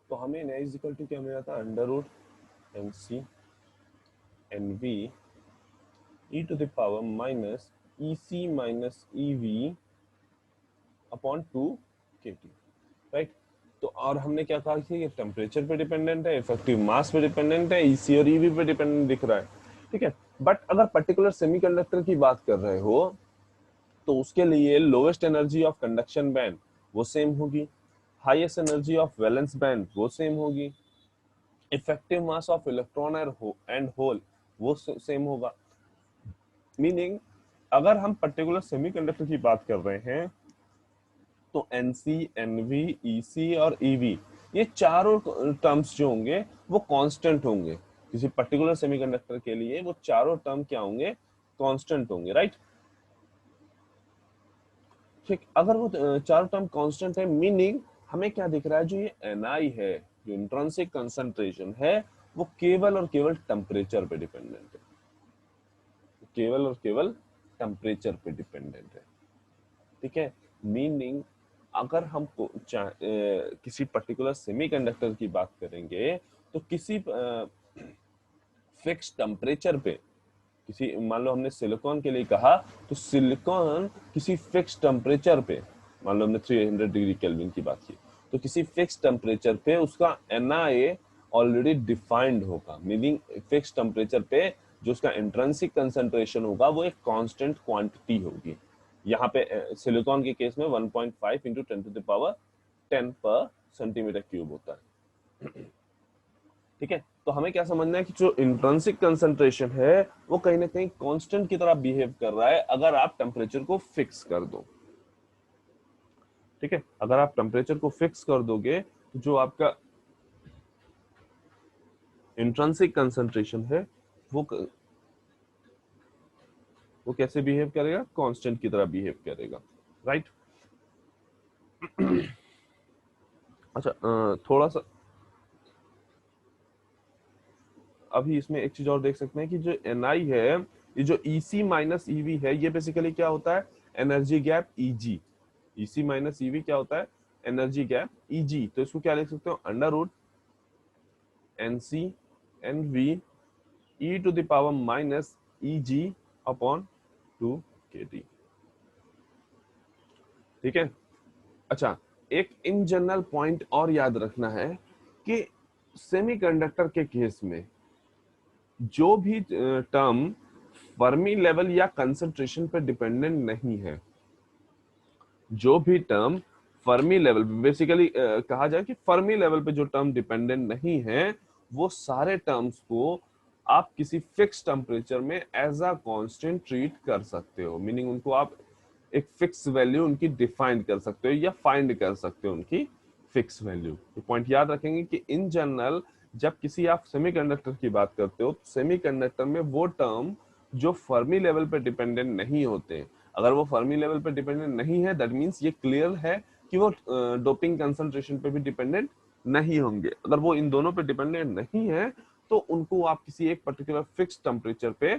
तो हमें n is equal to क्या मिला था, under root n c n v e to the power minus e c minus e v upon 2 kT, right. तो और हमने क्या कहा कि ये टेम्परेचर पे डिपेंडेंट है, इफेक्टिव मास पे डिपेंडेंट है, ईसी और ईवी पे डिपेंडेंट दिख रहा है, ठीक है। बट अगर पर्टिकुलर सेमीकंडक्टर की बात कर रहे हो तो उसके लिए lowest energy of conduction band वो सेम होगी, highest energy of valence band वो सेम होगी, effective mass of electron and hole वो सेम होगा। मीनिंग अगर हम पर्टिकुलर सेमीकंडक्टर की बात कर रहे हैं तो एनसी एनवी ईसी और ईवी ये चारों टर्म्स जो होंगे वो कांस्टेंट होंगे। किसी पर्टिकुलर सेमीकंडक्टर के लिए वो चारों टर्म क्या होंगे, कांस्टेंट होंगे, राइट। ठीक, अगर वो चारों टर्म कांस्टेंट है मीनिंग हमें क्या दिख रहा है, जो ये एनआई है, जो इंट्रिंसिक कंसंट्रेशन है, वो केवल और केवल टेम्परेचर पे डिपेंडेंट है, केवल और केवल टेम्परेचर पे डिपेंडेंट है, ठीक है। मीनिंग अगर हम किसी पर्टिकुलर सेमीकंडक्टर की बात करेंगे तो किसी फिक्स टेम्परेचर पे, किसी मान लो हमने सिलिकॉन के लिए कहा तो सिलिकॉन किसी फिक्स टेम्परेचर पे, मान लो हमने 300 डिग्री केल्विन की बात की, तो किसी फिक्स टेम्परेचर पे उसका Na ऑलरेडी डिफाइंड होगा। मीनिंग फिक्स टेम्परेचर पे जो उसका इंट्रिंसिक कंसंट्रेशन होगा वो एक कांस्टेंट क्वांटिटी होगी। यहाँ पे सिलिकॉन के केस में 1.5 इंटू 10 पर सेंटीमीटर क्यूब होता है, ठीक है। तो हमें क्या समझना है कि जो इंट्रिंसिक कंसंट्रेशन है वो कहीं ना कहीं कांस्टेंट की तरह बिहेव कर रहा है अगर आप टेम्परेचर को फिक्स कर दो, ठीक है। अगर आप टेम्परेचर को फिक्स कर दोगे तो जो आपका इंट्रिंसिक कंसंट्रेशन है वो वो कैसे बिहेव करेगा, कांस्टेंट की तरह बिहेव करेगा, राइट। अच्छा, थोड़ा सा अभी इसमें एक चीज और देख सकते हैं कि जो एनआई है, ये जो ईसी माइनस ईवी है, ये बेसिकली क्या होता है, energy gap easy. EC minus EV क्या होता है, एनर्जी गैप ईजी। तो इसको क्या लिख सकते हो, under root n c n v e to the power minus e g upon 2 kT, ठीक है। अच्छा, एक इन जनरल पॉइंट और याद रखना है कि सेमीकंडक्टर के केस में जो भी टर्म फर्मी लेवल या कंसंट्रेशन पर डिपेंडेंट नहीं है, जो भी टर्म फर्मी लेवल बेसिकली कहा जाए कि फर्मी लेवल पे जो टर्म डिपेंडेंट नहीं है वो सारे टर्म्स को आप किसी फिक्स टेम्परेचर में एज अ कांस्टेंट ट्रीट कर सकते हो। मीनिंग उनको आप एक फिक्स वैल्यू उनकी डिफाइन कर सकते हो या फाइंड कर सकते हो उनकी फिक्स वैल्यू। ये पॉइंट याद रखेंगे कि इन जनरल जब किसी आप सेमीकंडक्टर की बात करते हो तो सेमीकंडक्टर में वो टर्म जो फर्मी लेवल पे डिपेंडेंट नहीं होते, अगर वो फर्मी लेवल पे डिपेंडेंट नहीं है दैट मींस ये क्लियर है कि वो डोपिंग कंसंट्रेशन पे भी डिपेंडेंट नहीं होंगे। अगर वो इन दोनों पे डिपेंडेंट नहीं है तो उनको आप किसी एक पर्टिकुलर फिक्स टेम्परेचर पे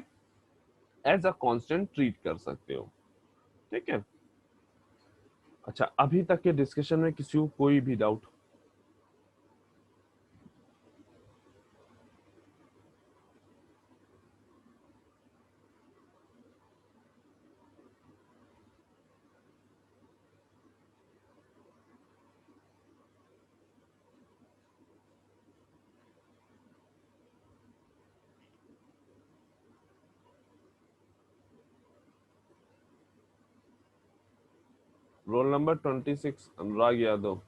एज अ कांस्टेंट ट्रीट कर सकते हो, ठीक है। अच्छा, अभी तक के डिस्कशन में किसी को कोई भी doubt? Roll number 26, Anurag Yadav.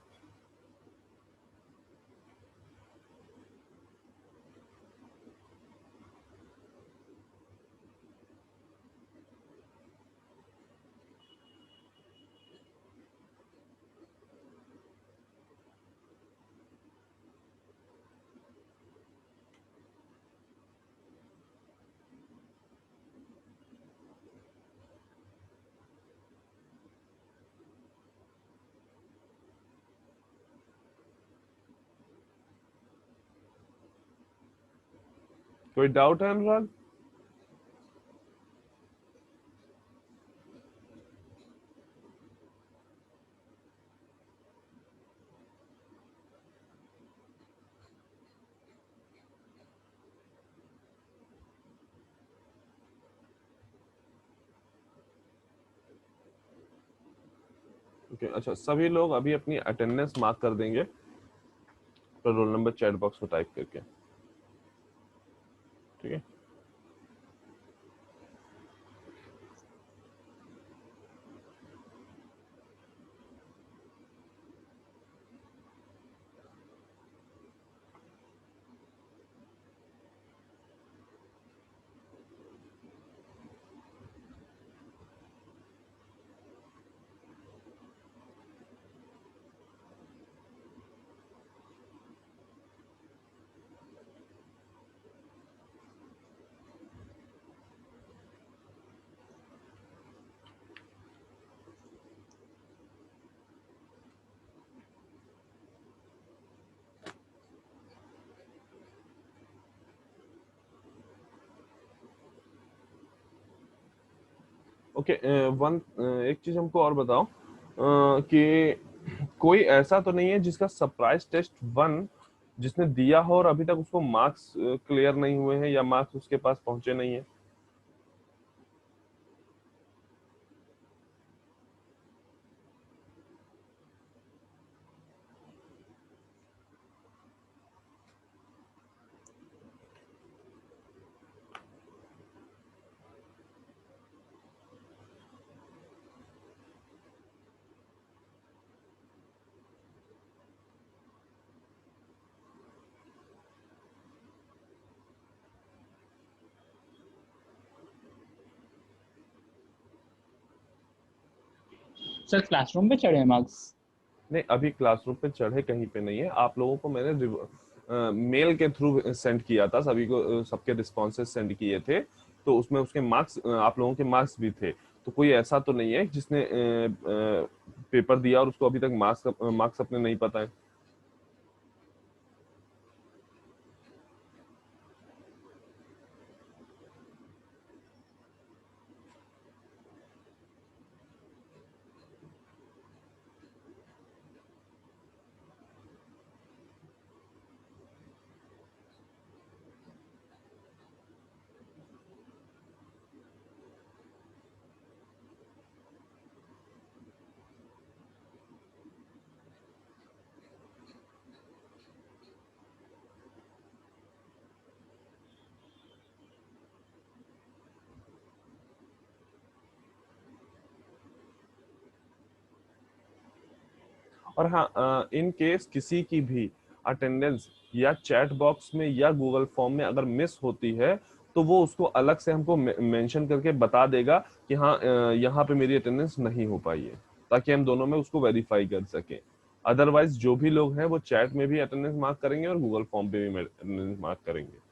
कोई डाउट है अनुराग? ओके अच्छा, सभी लोग अभी अपनी अटेंडेंस मार्क कर देंगे तो रोल नंबर चैट बॉक्स में टाइप करके, ठीक है? ओके एक चीज हमको और बताओ कि कोई ऐसा तो नहीं है जिसका सरप्राइज टेस्ट 1 जिसने दिया हो और अभी तक उसको मार्क्स क्लियर नहीं हुए हैं या मार्क्स उसके पास पहुंचे नहीं है? सर क्लासरूम में चढ़े मार्क्स? नहीं, अभी क्लासरूम पे चढ़े कहीं पे नहीं है। आप लोगों को मैंने मेल के थ्रू सेंड किया था, सभी को सबके रिस्पॉन्सेज सेंड किए थे, तो उसमें उसके मार्क्स, आप लोगों के मार्क्स भी थे। तो कोई ऐसा तो नहीं है जिसने पेपर दिया और उसको अभी तक मार्क्स अपने नहीं पता है। और हाँ, इन केस किसी की भी अटेंडेंस या चैट बॉक्स में या गूगल फॉर्म में अगर मिस होती है तो वो उसको अलग से हमको मेंशन करके बता देगा कि हाँ, यहाँ पे मेरी अटेंडेंस नहीं हो पाई है, ताकि हम दोनों में उसको वेरीफाई कर सके। अदरवाइज जो भी लोग हैं वो चैट में भी अटेंडेंस मार्क करेंगे और गूगल फॉर्म पे भी अटेंडेंस मार्क करेंगे।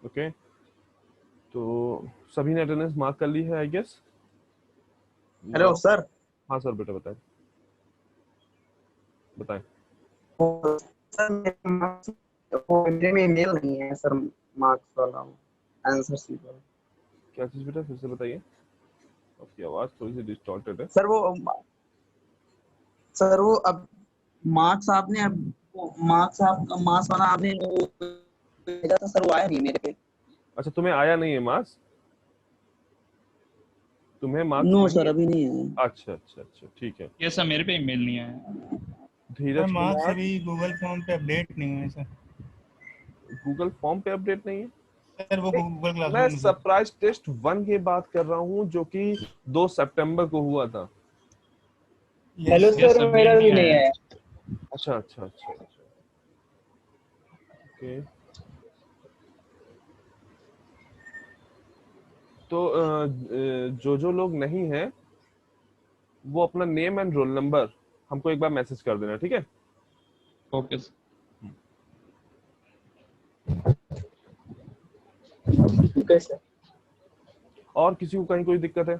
ओके, तो सभी ने अटेंडेंस मार्क कर ली है आई गेस। Hello sir. हाँ सर, बेटा बताएं बताएं। सर मेरे में ईमेल नहीं है सर, मार्क्स वाला आंसर शीट वाला। क्या चीज बेटा, फिर से बताइए, आपकी आवाज थोड़ी सी डिस्टॉर्टेड है। सर वो अब मार्क्स आपने मार्क्स वाला आपने वो भेजा था सर, वो आया नहीं मेरे पे। अच्छा, तुम्हें आया नहीं है मार्क्स? तुम्हें मार्क्स नो नहीं सर, है? अभी नहीं है। अच्छा अच्छा अच्छा, ठीक है। ये सर मेरे पे ईमेल नहीं आया। धीरज मार्क्स कुमार, अभी गूगल फॉर्म पे अपडेट नहीं हुए सर। गूगल फॉर्म पे अपडेट नहीं है? सर वो नहीं, गूगल मैं क्लासरूम में सर। सरप्राइज टेस्ट 1 की बात कर रहा हूँ जो कि 2 सितंबर को हुआ था। हेलो ये सर, सब मेरा नहीं भी नहीं आया। है। अच्छा अच्छा अच्छा अच्छा, ओके। तो जो जो लोग नहीं हैं वो अपना नेम एंड रोल नंबर हमको एक बार मैसेज कर देना, ठीक है? Okay sir. ठीक है सर। और किसी को कहीं कोई दिक्कत है?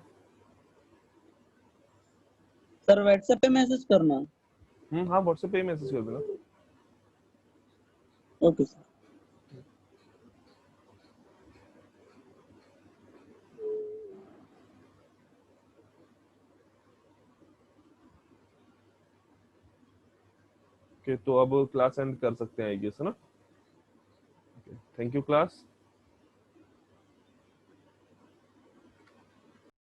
सर व्हाट्सएप पे मैसेज करना। हाँ, व्हाट्सएप पे ही मैसेज कर देना। Okay sir. ओके, तो अब क्लास एंड कर सकते हैं आई गेस, है ना? Thank you class.